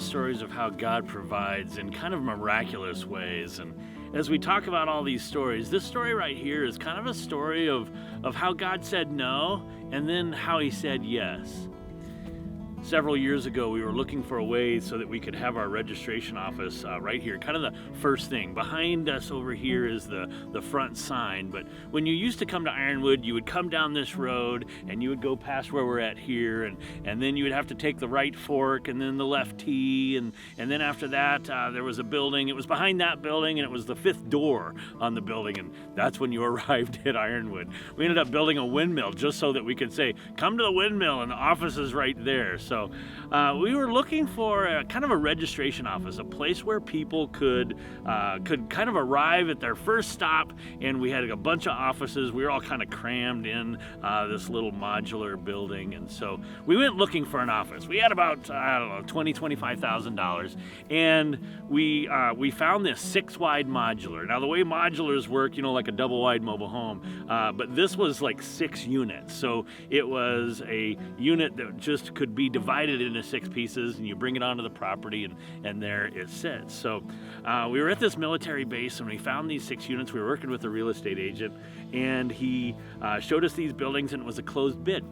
of stories of how God provides in kind of miraculous ways. And as we talk about all these stories, this story right here is kind of a story of how God said no and then how he said yes. Several years ago, we were looking for a way so that we could have our registration office right here, kind of the first thing. Behind us over here is the front sign, but when you used to come to Ironwood, you would come down this road and you would go past where we're at here, and then you would have to take the right fork and then the left T, and then after that, there was a building. It was behind that building, and it was the fifth door on the building, and that's when you arrived at Ironwood. We ended up building a windmill just so that we could say, come to the windmill, and the office is right there. So we were looking for kind of a registration office, a place where people could kind of arrive at their first stop, and we had a bunch of offices. We were all kind of crammed in this little modular building, and so we went looking for an office. We had about, $25,000, and we found this 6-wide modular. Now, the way modulars work, like a double-wide mobile home, but this was like 6 units. So it was a unit that just could be divided into 6 pieces, and you bring it onto the property, and there it sits. So we were at this military base, and we found these 6 units. We were working with a real estate agent, and he showed us these buildings, and it was a closed bid.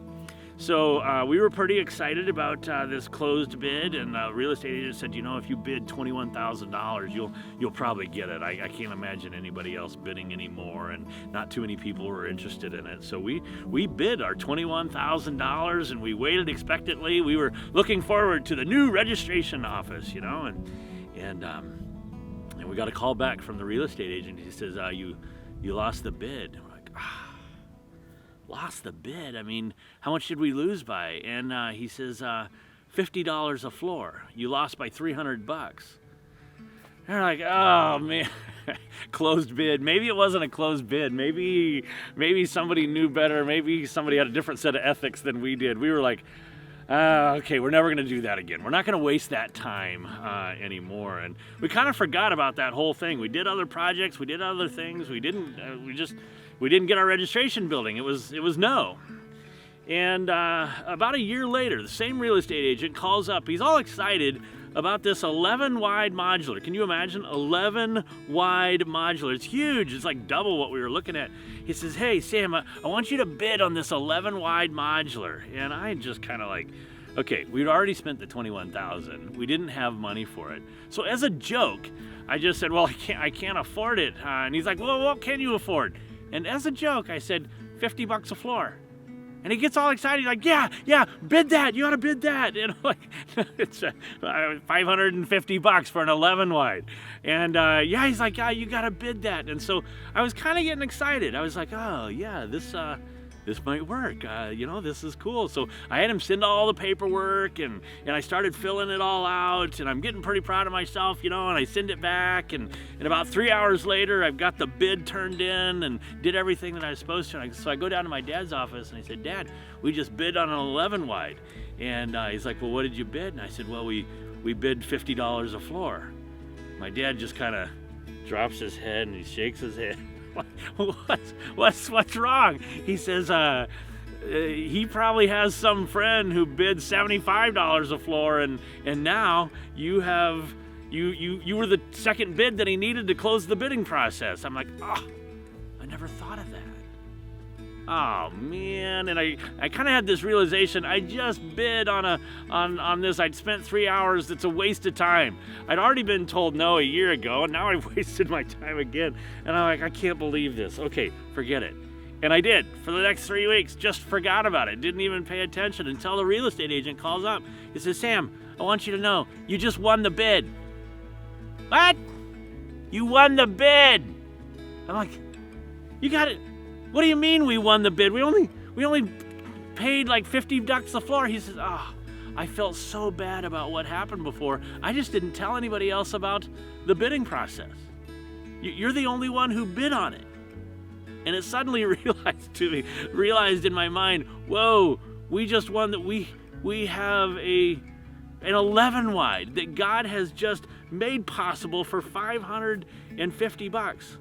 So we were pretty excited about this closed bid, and the real estate agent said, if you bid $21,000, you'll probably get it. I can't imagine anybody else bidding anymore, and not too many people were interested in it. So we bid our $21,000, and we waited expectantly. We were looking forward to the new registration office, and we got a call back from the real estate agent. He says, you lost the bid. We're like, lost the bid? I mean, how much did we lose by? And he says, $50 a floor. You lost by $300. They're like, oh man, closed bid. Maybe it wasn't a closed bid. Maybe somebody knew better. Maybe somebody had a different set of ethics than we did. We were like, okay, we're never going to do that again. We're not going to waste that time anymore. And we kind of forgot about that whole thing. We did other projects. We did other things. We didn't get our registration building. It was no. And about a year later, the same real estate agent calls up. He's all excited about this 11-wide modular. Can you imagine? 11-wide modular. It's huge. It's like double what we were looking at. He says, hey, Sam, I want you to bid on this 11-wide modular. And I just kind of like, okay, we'd already spent the $21,000. We didn't have money for it. So as a joke, I just said, well, I can't afford it. And he's like, well, what can you afford? And as a joke, I said, $50 a floor. And he gets all excited. He's like, yeah, bid that. You ought to bid that. And I'm like, it's $550 for an 11-wide. And he's like, yeah, you got to bid that. And so I was kind of getting excited. I was like, oh, yeah, this might work. This is cool. So I had him send all the paperwork, and I started filling it all out, and I'm getting pretty proud of myself, and I send it back, and about 3 hours later, I've got the bid turned in and did everything that I was supposed to. So I go down to my dad's office, and I said, Dad, we just bid on an 11-wide. And he's like, well, what did you bid? And I said, well, we bid $50 a floor. My dad just kind of drops his head, and he shakes his head. What's wrong? He says he probably has some friend who bid $75 a floor, and now you were the second bid that he needed to close the bidding process. I'm like, I never thought of that. Oh man. And I kind of had this realization. I just bid on this. I'd spent 3 hours. It's a waste of time. I'd already been told no a year ago, and now I've wasted my time again. And I'm like, I can't believe this. Okay, forget it. And I did. For the next 3 weeks, just forgot about it. Didn't even pay attention until the real estate agent calls up. He says, Sam, I want you to know, you just won the bid. What? You won the bid. I'm like, you got it. What do you mean we won the bid? We only paid like $50 a floor. He says, I felt so bad about what happened before. I just didn't tell anybody else about the bidding process. You're the only one who bid on it. And it suddenly realized in my mind, whoa, we just won that we have an 11-wide that God has just made possible for $550.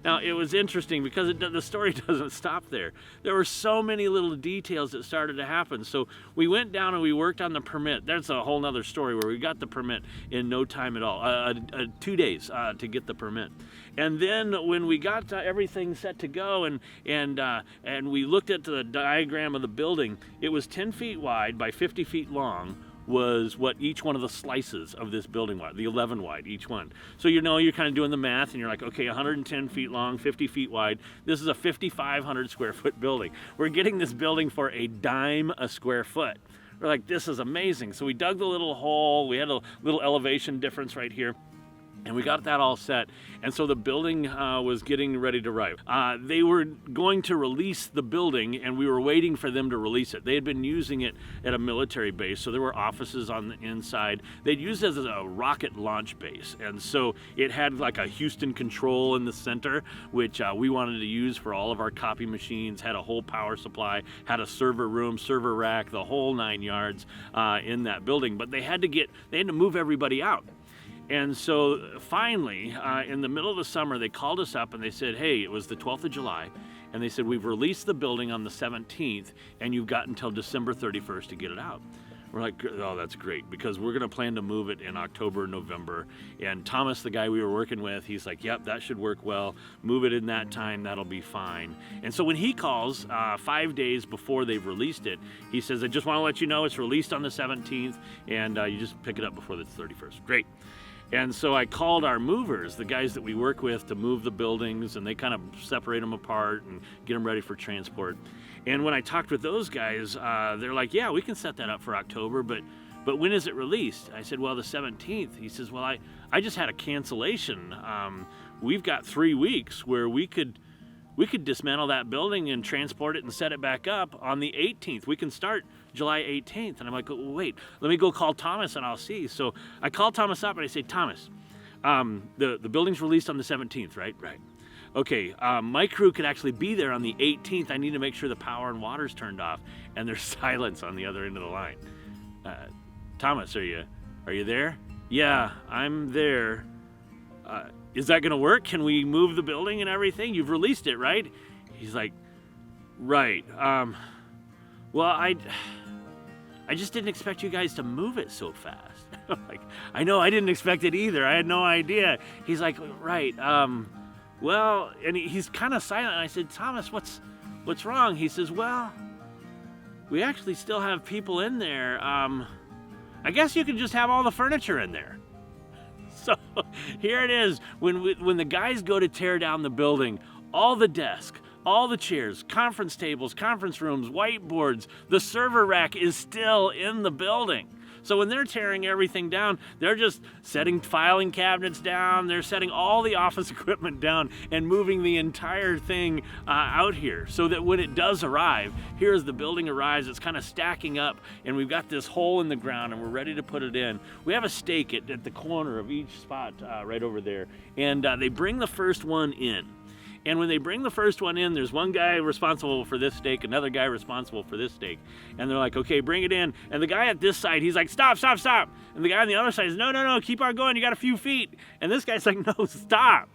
Now, it was interesting because the story doesn't stop there. There were so many little details that started to happen. So we went down and we worked on the permit. That's a whole nother story where we got the permit in no time at all, 2 days to get the permit. And then when we got everything set to go and we looked at the diagram of the building, it was 10 feet wide by 50 feet long, was what each one of the slices of this building was, the 11 wide, each one. So you're kind of doing the math and you're like, okay, 110 feet long, 50 feet wide. This is a 5,500 square foot building. We're getting this building for a dime a square foot. We're like, this is amazing. So we dug the little hole. We had a little elevation difference right here. And we got that all set. And so the building was getting ready to arrive. They were going to release the building, and we were waiting for them to release it. They had been using it at a military base, so there were offices on the inside. They'd used it as a rocket launch base. And so it had like a Houston control in the center, which we wanted to use for all of our copy machines, had a whole power supply, had a server room, server rack, the whole 9 yards in that building. But they had to move everybody out. And so finally, in the middle of the summer, they called us up and they said, hey, it was the 12th of July. And they said, we've released the building on the 17th and you've got until December 31st to get it out. We're like, oh, that's great, because we're going to plan to move it in October, November. And Thomas, the guy we were working with, he's like, yep, that should work well. Move it in that time. That'll be fine. And so when he calls 5 days before they've released it, he says, I just want to let you know it's released on the 17th and you just pick it up before the 31st. Great. And so I called our movers, the guys that we work with, to move the buildings, and they kind of separate them apart and get them ready for transport. And when I talked with those guys, they're like, yeah, we can set that up for October, but when is it released? I said, well, the 17th. He says, well, I just had a cancellation. We've got 3 weeks where we could dismantle that building and transport it and set it back up on the 18th. We can start July 18th. And I'm like, oh, wait, let me go call Thomas and I'll see. So I called Thomas up and I say, Thomas, the building's released on the 17th, right? Right. Okay, my crew could actually be there on the 18th. I need to make sure the power and water's turned off. And there's silence on the other end of the line. Thomas, are you there? Yeah, I'm there. Is that going to work? Can we move the building and everything? You've released it, right? He's like, right. Well, I just didn't expect you guys to move it so fast. Like, I know, I didn't expect it either. I had no idea. He's like, right. Well, and he's kind of silent. I said, Thomas, what's wrong? He says, well, we actually still have people in there. I guess you can just have all the furniture in there. So here it is. When the guys go to tear down the building, all the desks, all the chairs, conference tables, conference rooms, whiteboards, the server rack is still in the building. So when they're tearing everything down, they're just setting filing cabinets down, they're setting all the office equipment down and moving the entire thing out here so that when it does arrive, here as the building arrives, it's kind of stacking up and we've got this hole in the ground and we're ready to put it in. We have a stake at the corner of each spot right over there, and they bring the first one in. And when they bring the first one in, there's one guy responsible for this stake, another guy responsible for this stake. And they're like, okay, bring it in. And the guy at this side, he's like, stop. And the guy on the other side is, no, keep on going. You got a few feet. And this guy's like, no, stop.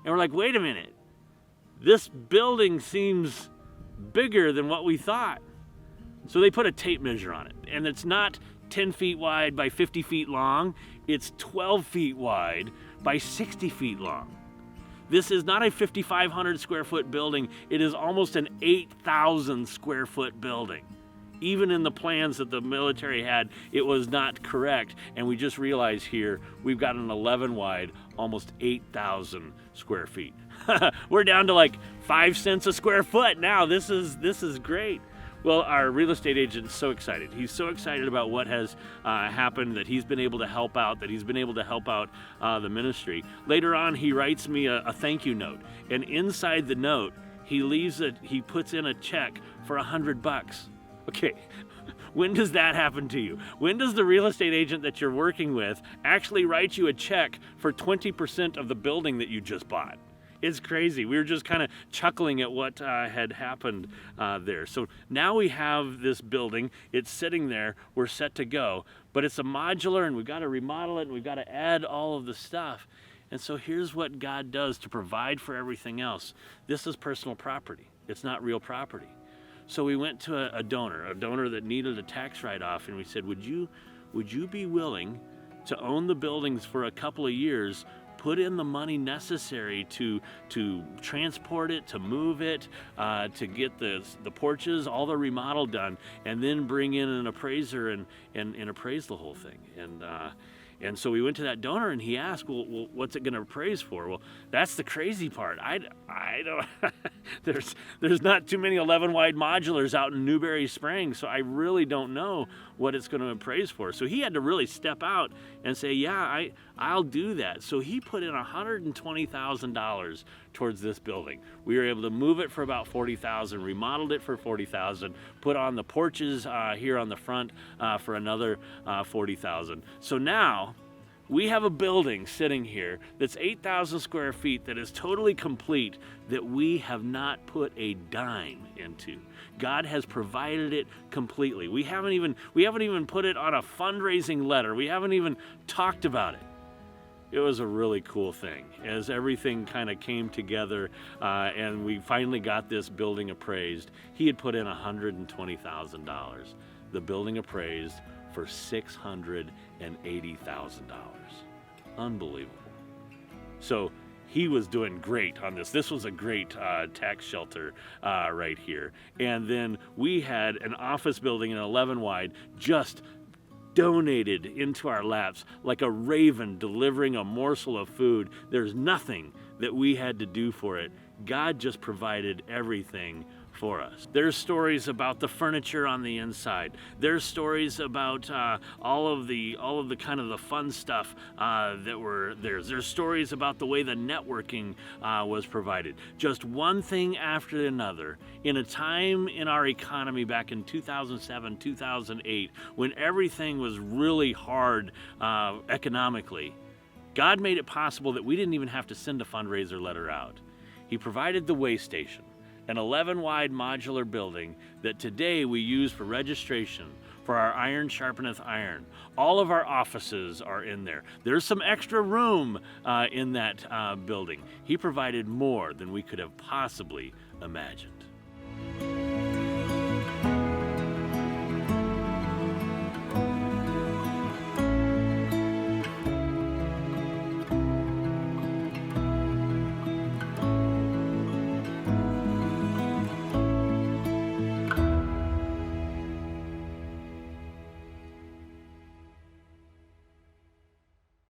And we're like, wait a minute. This building seems bigger than what we thought. So they put a tape measure on it. And it's not 10 feet wide by 50 feet long. It's 12 feet wide by 60 feet long. This is not a 5,500 square foot building. It is almost an 8,000 square foot building. Even in the plans that the military had, it was not correct. And we just realized here, we've got an 11 wide, almost 8,000 square feet. We're down to like 5 cents a square foot now. This is great. Well, our real estate agent's so excited. He's so excited about what has happened, that he's been able to help out, that he's been able to help out the ministry. Later on, he writes me a thank you note. And inside the note, he puts in a check for $100. Okay, when does that happen to you? When does the real estate agent that you're working with actually write you a check for 20% of the building that you just bought? It's crazy. We were just kind of chuckling at what had happened there. So now we have this building. It's sitting there. We're set to go. But it's a modular, and we've got to remodel it, and we've got to add all of the stuff. And so here's what God does to provide for everything else. This is personal property. It's not real property. So we went to a donor that needed a tax write-off, and we said, would you be willing to own the buildings for a couple of years, put in the money necessary to transport it, to move it, to get the porches, all the remodel done, and then bring in an appraiser and appraise the whole thing. And so we went to that donor, and he asked, well, what's it going to appraise for? Well, that's the crazy part. I don't. there's not too many 11 wide modulars out in Newberry Springs, so I really don't know what it's going to appraise for. So he had to really step out and say, yeah, I'll do that. So he put in $120,000 towards this building. We were able to move it for about $40,000, remodeled it for $40,000, put on the porches here on the front for another $40,000. So now we have a building sitting here that's 8,000 square feet that is totally complete, that we have not put a dime into. God has provided it completely. We haven't even put it on a fundraising letter. We haven't even talked about it. It was a really cool thing as everything kind of came together, and we finally got this building appraised. He had put in $120,000. The building appraised for $680,000. Unbelievable. So he was doing great on this. This was a great tax shelter right here. And then we had an office building in 11 wide just donated into our laps like a raven delivering a morsel of food. There's nothing that we had to do for it. God just provided everything for us. There's stories about the furniture on the inside. There's stories about all of the kind of the fun stuff that were there. There's stories about the way the networking was provided. Just one thing after another. In a time in our economy back in 2007, 2008, when everything was really hard economically, God made it possible that we didn't even have to send a fundraiser letter out. He provided the way station, an 11 wide modular building that today we use for registration, for our iron sharpeneth iron. All of our offices are in there. There's some extra room in that building. He provided more than we could have possibly imagined.